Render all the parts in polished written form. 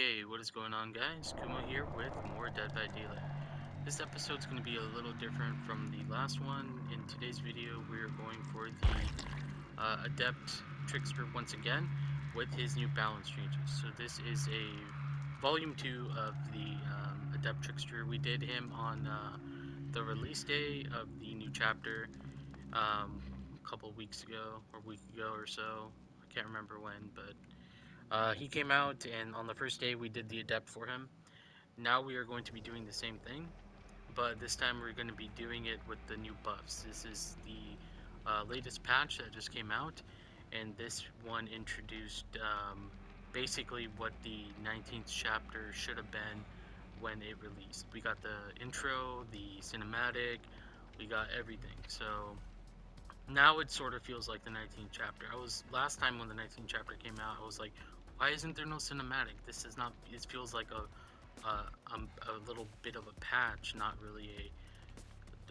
Okay, what is going on, guys? Kumo here with more Dead by Daylight. This episode's going to be a little different from the last one. In today's video, we're going for the Adept Trickster once again with his new balance changes. So this is a Volume 2 of the Adept Trickster. We did him on the release day of the new chapter a couple weeks ago, or a week ago or so. I can't remember when, but he came out, and on the first day we did the Adept for him. Now we are going to be doing the same thing, but this time we're going to be doing it with the new buffs. This is the latest patch that just came out, and this one introduced basically what the 19th chapter should have been when it released. We got the intro, the cinematic, we got everything. So now it sort of feels like the 19th chapter. Last time when the 19th chapter came out, I was like, why isn't there no cinematic? This is not. It feels like a little bit of a patch, not really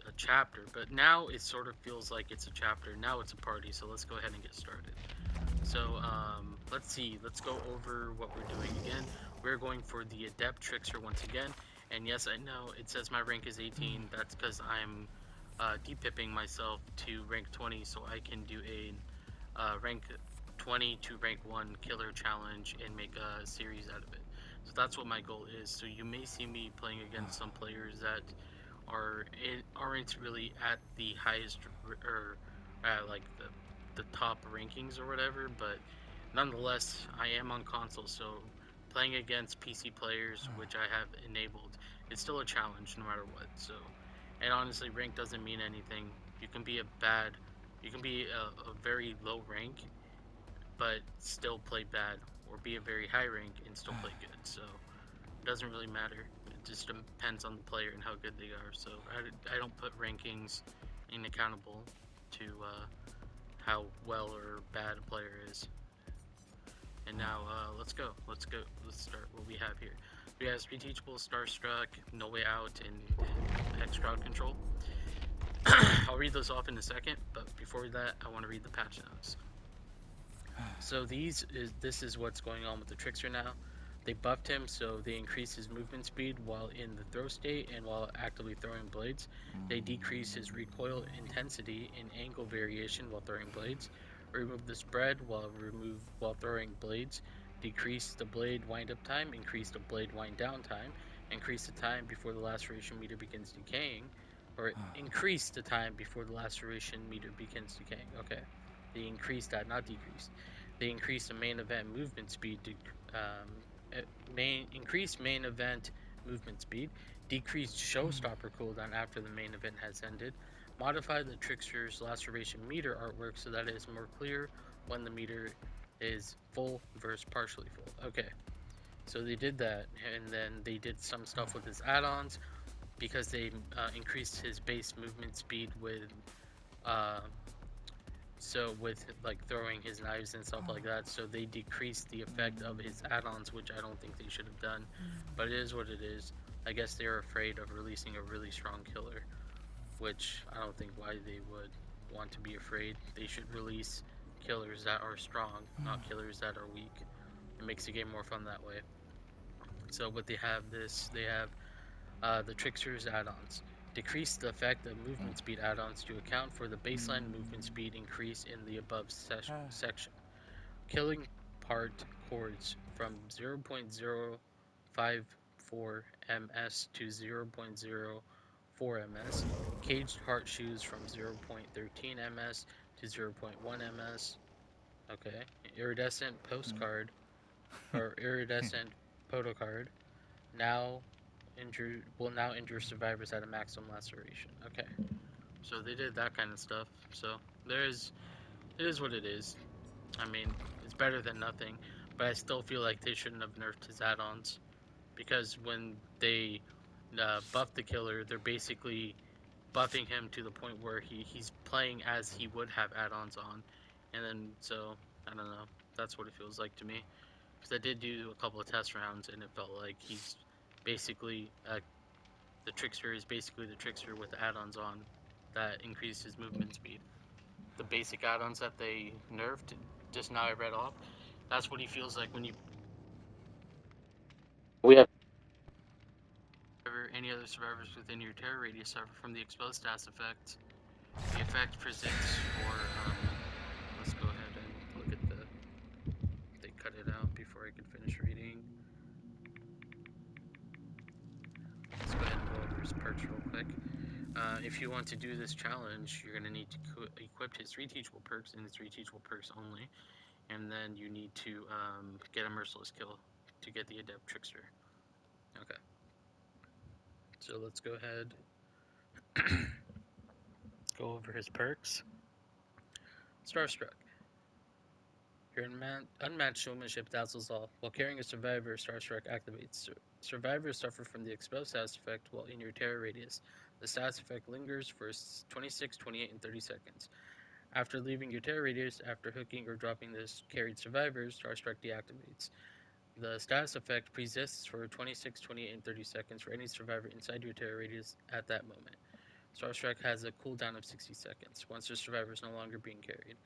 a chapter. But now it sort of feels like it's a chapter. Now it's a party. So let's go ahead and get started. So let's see. Let's go over what we're doing again. We're going for the Adept Trickster once again. And yes, I know it says my rank is 18. That's because I'm depipping myself to rank 20 so I can do a rank 20 to rank 1 killer challenge and make a series out of it. So that's what my goal is. So you may see me playing against some players that aren't really at the highest or like the top rankings or whatever, but nonetheless I am on console, so playing against PC players, which I have enabled, it's still a challenge no matter what. So, and honestly, rank doesn't mean anything. You can be a very low rank, but still play bad, or be a very high rank and still play good. So it doesn't really matter. It just depends on the player and how good they are. So I don't put rankings in accountable to how well or bad a player is. And now let's go. Let's start what we have here. We have Speed Teachable, Starstruck, No Way Out, and Hex Crowd Control. I'll read those off in a second, but before that, I want to read the patch notes. So this is what's going on with the Trickster now. They buffed him, so they increased his movement speed while in the throw state and while actively throwing blades. They decreased his recoil intensity and angle variation while throwing blades. Removed the spread while throwing blades. Decreased the blade wind-up time, increased the blade wind-down time, increased the time before the laceration meter begins decaying, or increase the time before the laceration meter begins decaying. Okay, they increased that, not decreased. They increased the main event movement speed to increased main event movement speed, decreased showstopper cooldown after the main event has ended, modified the Trickster's laceration meter artwork so that it is more clear when the meter is full versus partially full. Okay, so they did that, and then they did some stuff with his add-ons because they increased his base movement speed with with like throwing his knives and stuff like that, so they decreased the effect of his add-ons, which I don't think they should have done, but it is what it is. I guess they're afraid of releasing a really strong killer, which I don't think why they would want to be afraid. They should release killers that are strong, not killers that are weak. It makes the game more fun that way. So what they have the Trickster's add-ons. Decrease the effect of movement speed add-ons to account for the baseline movement speed increase in the above section. Killing part chords from 0.054 ms to 0.04 ms. Caged heart shoes from 0.13 ms to 0.1 ms. Okay. Iridescent postcard or iridescent photocard will now injure survivors at a maximum laceration. Okay, so they did that kind of stuff. So it is what it is. I mean, it's better than nothing, but I still feel like they shouldn't have nerfed his add-ons, because when they buff the killer, they're basically buffing him to the point where he's playing as he would have add-ons on, and then so I don't know. That's what it feels like to me, because I did do a couple of test rounds, and it felt like he's basically the Trickster is basically the Trickster with add-ons on that increase his movement speed. The basic add-ons that they nerfed, just now I read off, that's what he feels like when you We have any other survivors within your terror radius suffer from the exposed status effect. The effect presents for, let's go ahead and look at they cut it out before I can finish reading. Let's go ahead and go over his perks real quick. If you want to do this challenge, you're going to need to equip his 3 teachable perks and his 3 teachable perks only. And then you need to get a merciless kill to get the Adept Trickster. Okay. So let's go ahead. Go over his perks. Starstruck. Your unmatched showmanship dazzles all. While carrying a survivor, Starstruck activates. Survivors suffer from the exposed status effect while in your terror radius. The status effect lingers for 26, 28, and 30 seconds. After leaving your terror radius, after hooking or dropping the carried survivors, Starstruck deactivates. The status effect persists for 26, 28, and 30 seconds for any survivor inside your terror radius at that moment. Starstruck has a cooldown of 60 seconds, once the survivor is no longer being carried.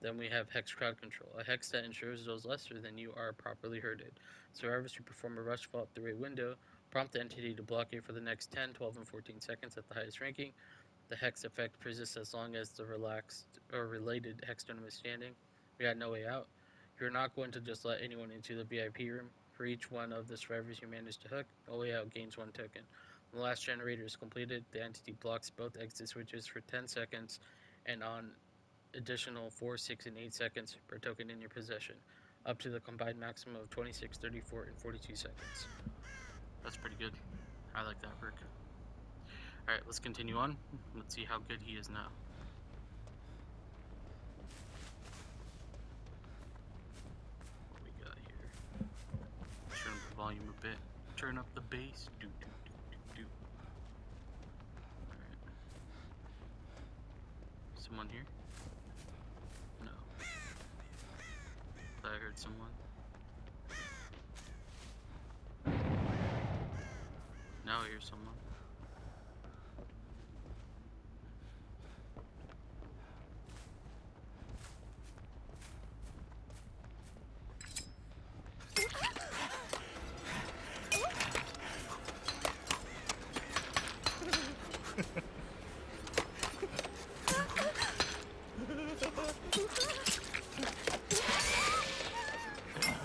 Then we have Hex Crowd Control, a hex that ensures those lesser than you are properly herded. Survivors who perform a rush vault through a window prompt the entity to block you for the next 10, 12, and 14 seconds at the highest ranking. The hex effect persists as long as the relaxed or related hex totem is standing. We got No Way Out. You're not going to just let anyone into the VIP room. For each one of the survivors you manage to hook, No Way Out gains 1 token. When the last generator is completed, the entity blocks both exit switches for 10 seconds and on additional 4, 6, and 8 seconds per token in your possession, up to the combined maximum of 26, 34, and 42 seconds. That's pretty good. I like that perk. Alright, let's continue on. Let's see how good he is now. What we got here? Turn up the volume a bit. Turn up the bass. Do, do, do, do, do. Alright. Someone here? No. Thought I heard someone. Now I hear someone.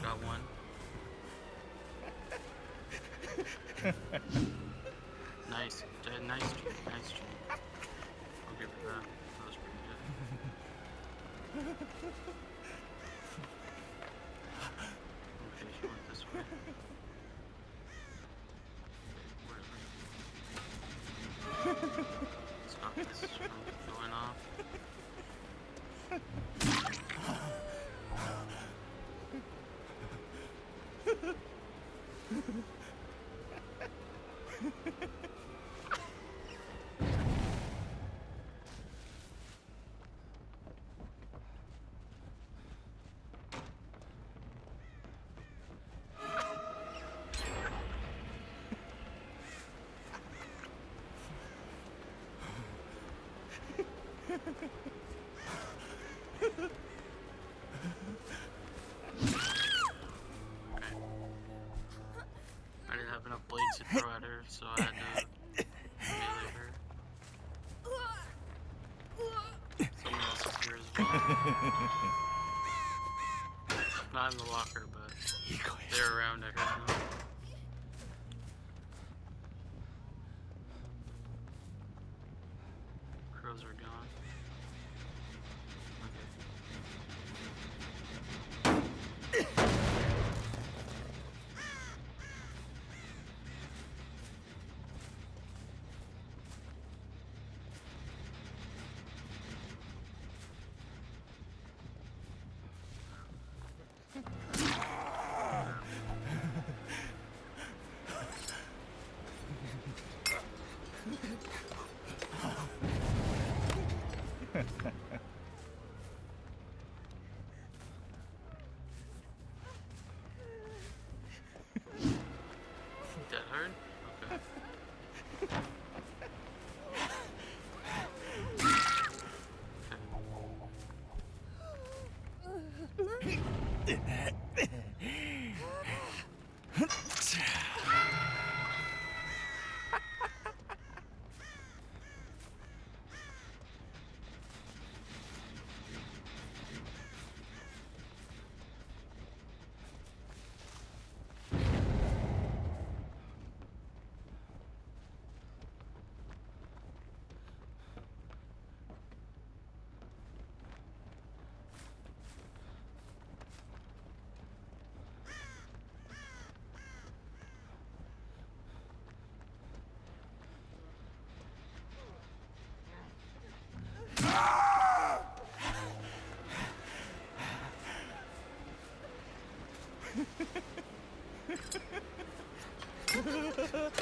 Got one. Nice. Nice G. Nice G. I'll give it that. That was pretty good. Okay, she went this way. Whatever. Stop this from going off. I didn't have enough blades to throw at her, so I had to melee her. Someone else is here as well. Not in the locker, but they're around, I heard them. Crows are gone. That hurt? Okay. Nice.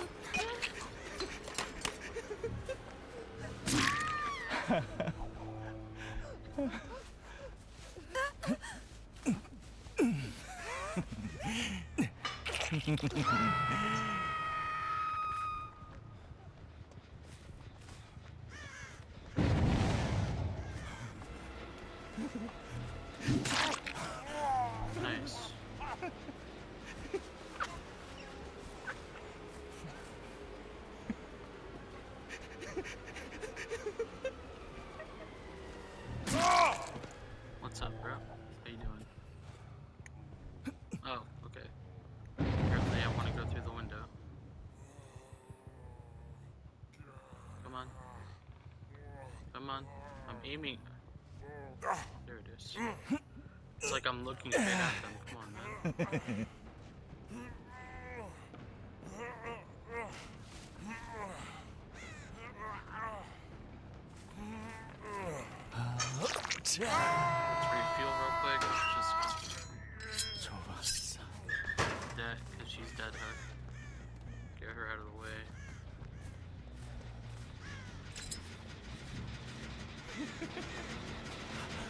What's up, bro? How you doing? Oh, okay. Apparently I want to go through the window. Come on. Come on. I'm aiming. There it is. It's like I'm looking straight at them. Come on, man. Let's refuel real quick. Just dead, because she's dead, huh? Get her out of the way.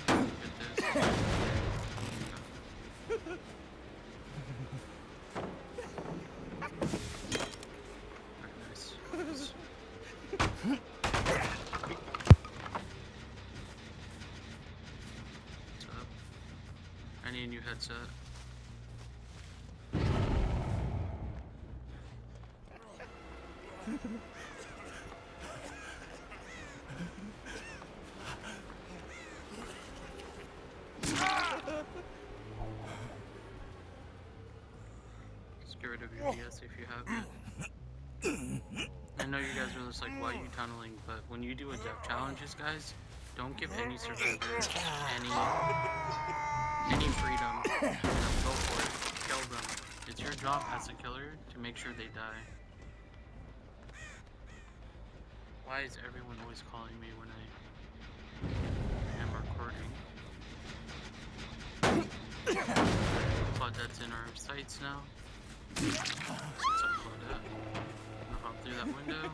Get this. Alright, nice. What's up? I need a new headset. Just get rid of your DS if you have it. I know you guys are just like, why are you tunneling? But when you do Adept challenges, guys, don't give any survivors any freedom. Go for it. Kill them. It's your job as a killer to make sure they die. Why is everyone always calling me when I am recording? Claudette's in our sights now. What's up, Claudette? Gonna hop through that window.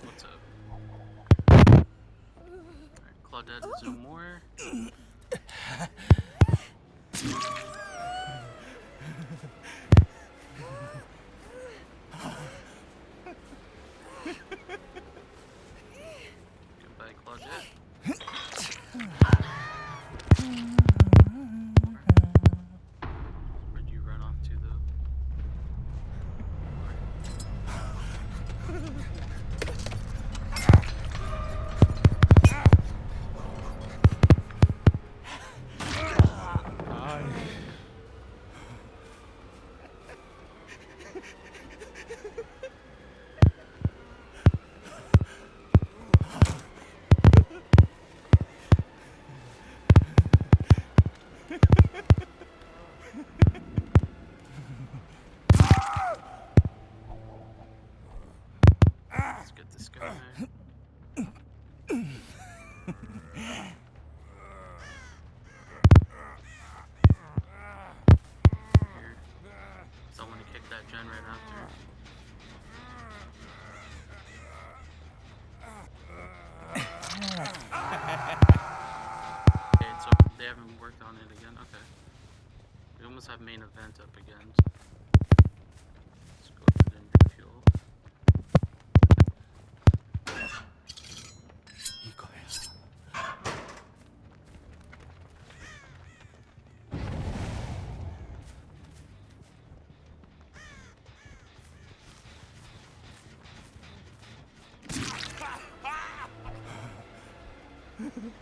What's up? Alright, Claudette is no more. Goodbye, Claudette. Where'd you run off to, though? Let's get this guy. Here. So I want to kick that gen right after. Okay, so they haven't worked on it again. Okay. We almost have main event up again. Let's go ahead and refuel.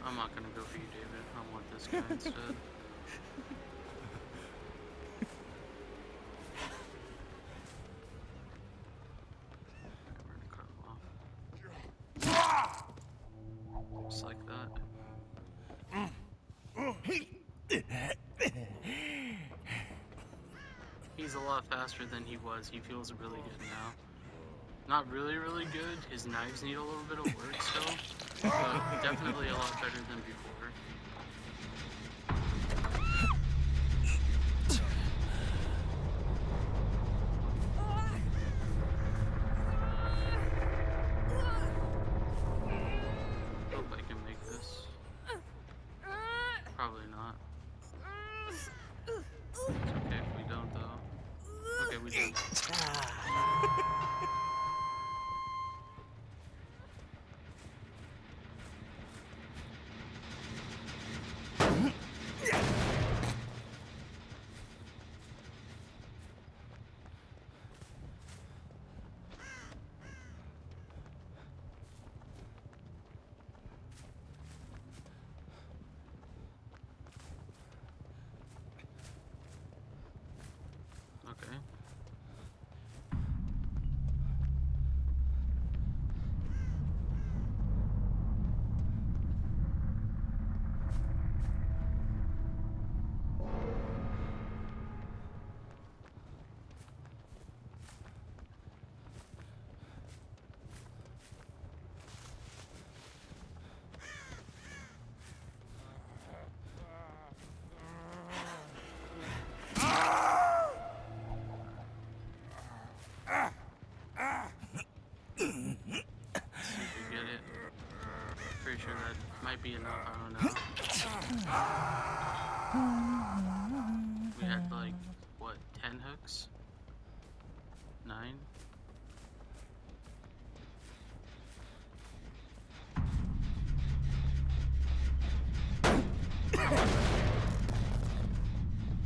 I'm not gonna go for you, David. I want this guy instead. We're gonna cut him off. Just like that. He's a lot faster than he was. He feels really good now. Not really good. His knives need a little bit of work still, but definitely a lot better than before. Hope I can make this. Probably not. It's okay if we don't, though. Okay, we did. Okay. See if we get it. Pretty sure that might be enough, I don't know. We had like, what, 10 hooks? 9?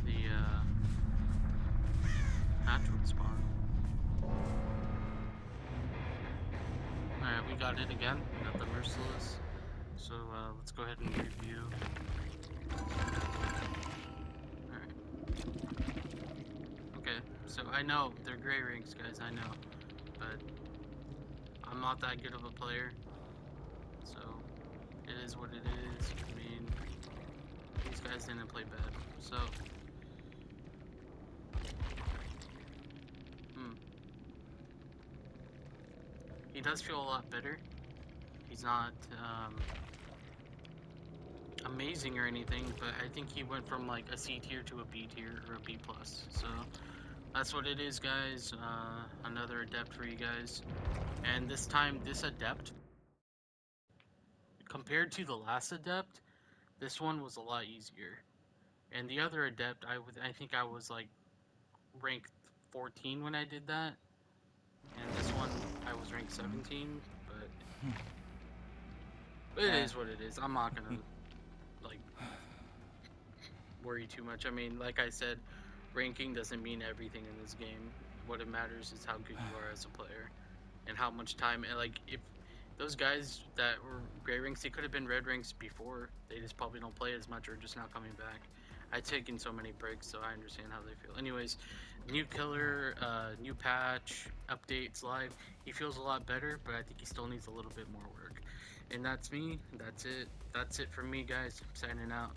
The hatch would spawn. Alright, we got it again. We got the Merciless. So let's go ahead and review. Alright. Okay, so I know they're gray ranks, guys, I know. But I'm not that good of a player. So it is what it is. I mean, these guys didn't play bad. So he does feel a lot better. He's not amazing or anything, but I think he went from like a C tier to a B tier or a B plus. So that's what it is, guys. Another Adept for you guys. And this time, this Adept, compared to the last Adept, this one was a lot easier. And the other Adept, I think I was like ranked 14 when I did that. And this one, I was ranked 17, but it is what it is. I'm not gonna like worry too much. I mean, like I said, ranking doesn't mean everything in this game. What it matters is how good you are as a player and how much time. And like, if those guys that were gray ranks, they could have been red ranks before. They just probably don't play as much or just not coming back. I've taken so many breaks, so I understand how they feel. Anyways, new killer, new patch, updates live. He feels a lot better, but I think he still needs a little bit more work. And that's me. That's it. That's it for me, guys. I'm signing out.